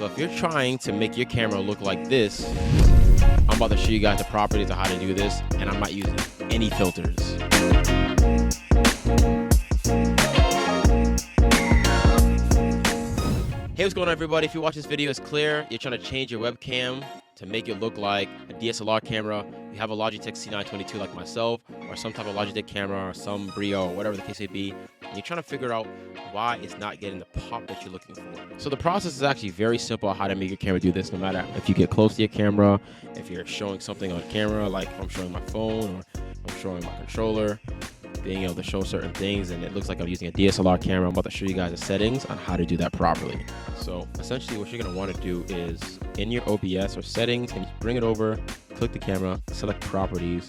So if you're trying to make your camera look like this, I'm about to show you guys the properties of how to do this, and I'm not using any filters. Hey, what's going on, everybody? If you watch this video, it's clear you're trying to change your webcam to make it look like a DSLR camera. You have a Logitech C922 like myself, or some type of Logitech camera, or some Brio, or whatever the case may be, and you're trying to figure out why it's not getting the pop that you're looking for. So the process is actually very simple how to make your camera do this, no matter if you get close to your camera, if you're showing something on camera, like if I'm showing my phone, or I'm showing my controller, being able to show certain things, and it looks like I'm using a DSLR camera. I'm about to show you guys the settings on how to do that properly. So essentially what you're going to want to do is in your OBS or settings, and bring it over, click the camera, select properties,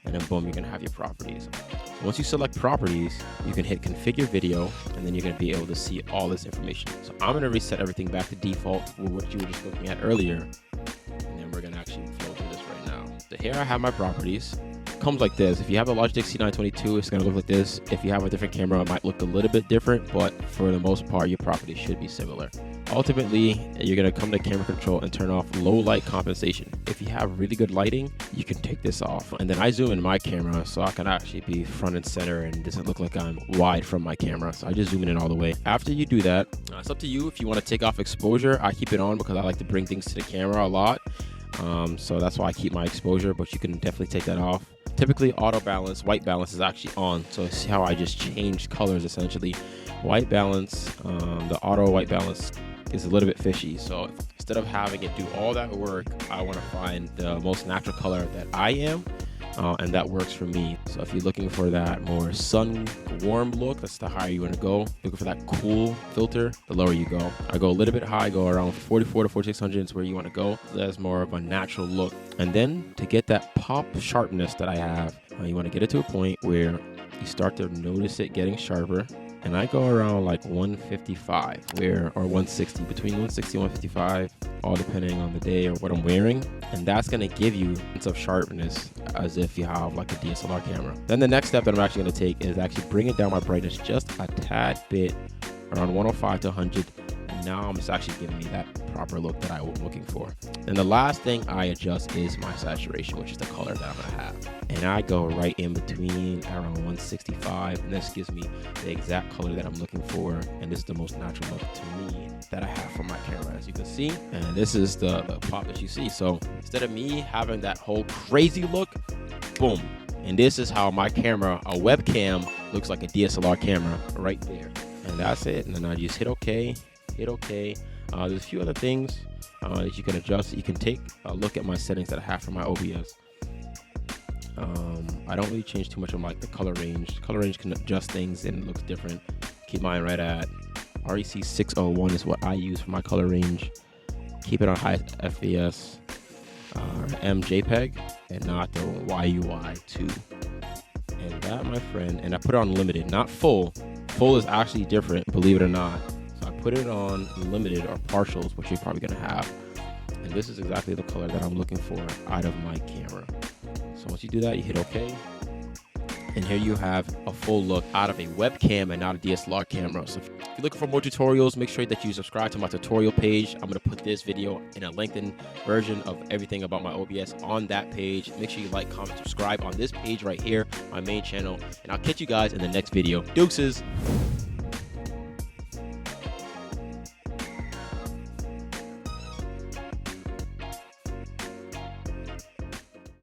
and then boom, you're going to have your properties. So once you select properties, you can hit configure video, and then you're going to be able to see all this information. So I'm going to reset everything back to default for what you were just looking at earlier, and then we're going to actually flow through this right now. So here I have my properties. Comes like this. If you have a Logitech C922, it's going to look like this. If you have a different camera, it might look a little bit different, but for the most part, your properties should be similar. Ultimately, you're going to come to camera control and turn off low light compensation. If you have really good lighting, you can take this off. And then I zoom in my camera so I can actually be front and center and it doesn't look like I'm wide from my camera. So I just zoom in all the way. After you do that, it's up to you if you want to take off exposure. I keep it on because I like to bring things to the camera a lot. So that's why I keep my exposure, but you can definitely take that off. Typically auto balance, white balance is actually on. So see how I just changed colors essentially. White balance, the auto white balance is a little bit fishy. So instead of having it do all that work, I want to find the most natural color that I am. And that works for me. So if you're looking for that more sun warm look, that's the higher you want to go. Looking for that cool filter, the lower you go. I go a little bit high, go around 44 to 4600 is where you want to go. That's more of a natural look. And then to get that pop sharpness that I have, you want to get it to a point where you start to notice it getting sharper. And I go around like 155 or 160, between 160 and 155, all depending on the day or what I'm wearing. And that's going to give you a sense of sharpness as if you have like a DSLR camera. Then the next step that I'm actually going to take is actually bring it down my brightness just a tad bit, around 105 to 100. And now it's actually giving me that proper look that I was looking for. And the last thing I adjust is my saturation, which is the color that I'm going to have. And I go right in between around 165, and this gives me the exact color that I'm looking for, and this is the most natural look to me that I have from my camera, as you can see. And this is the pop that you see. So instead of me having that whole crazy look, boom, and this is how my camera, a webcam, looks like a DSLR camera right there. And that's it. And then I just hit OK, hit OK. There's a few other things that you can adjust. You can take a look at my settings that I have for my OBS. I don't really change too much on like the color range. Color range can adjust things and it looks different. Keep mine right at REC 601 is what I use for my color range. Keep it on high FPS, MJPEG, and not the YUI2. And that, my friend, and I put it on limited, not full. Full is actually different, believe it or not. So I put it on limited or partials, which you're probably gonna have. And this is exactly the color that I'm looking for out of my camera. So once you do that, you hit OK. And here you have a full look out of a webcam and not a DSLR camera. So if you're looking for more tutorials, make sure that you subscribe to my tutorial page. I'm going to put this video in a lengthened version of everything about my OBS on that page. Make sure you like, comment, subscribe on this page right here, my main channel. And I'll catch you guys in the next video. Deuces!